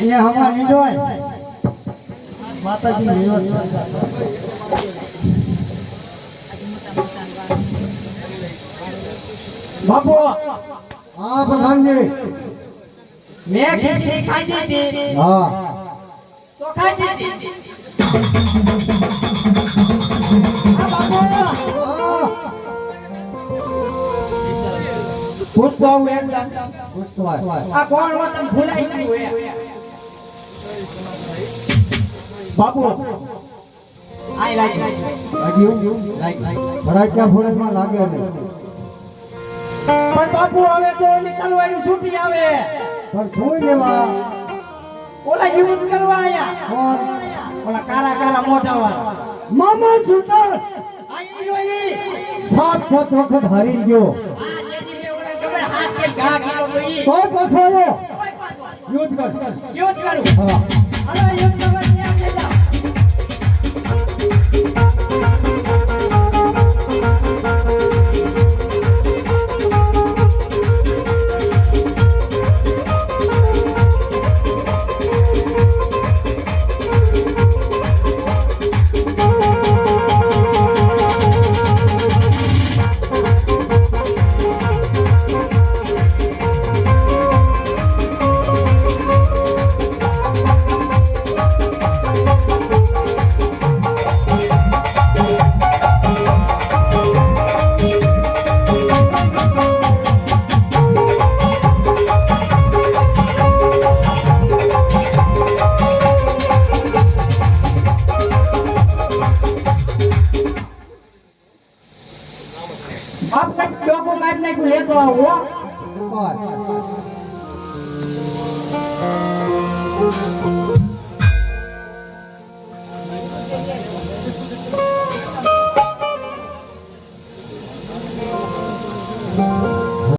ये हमारा निडोय माताजी निरोध बापू हाँ प्रधान जी मैं खिचड़ी खाई दी थी हाँ तो खाई दी थी बापू पूछता हूँ एकदम पूछता है कौन वो तुम भूला ही नहीं हुए बापू आई लाइक बड़ा क्या भूले में लागे नहीं पर बापू હવે તો નીકળવાની છૂટી આવે પર જોઈ લેવા ઓલા યુદ્ધ કરવા આયા કોણ ઓલા કારા કારા મોટા વાળા મામા સુતર આઈ જોઈ સાત સાત વખત હારી ગયો આ જેજી મે ઓલા ગમે હાથ કે ઘા ગયો ગઈ કોઈ પછોયો યુદ્ધ કરું હા હાલો યુદ્ધ કરવા ત્યાં કે જાઓ आप कट को काटने को ले तो आओ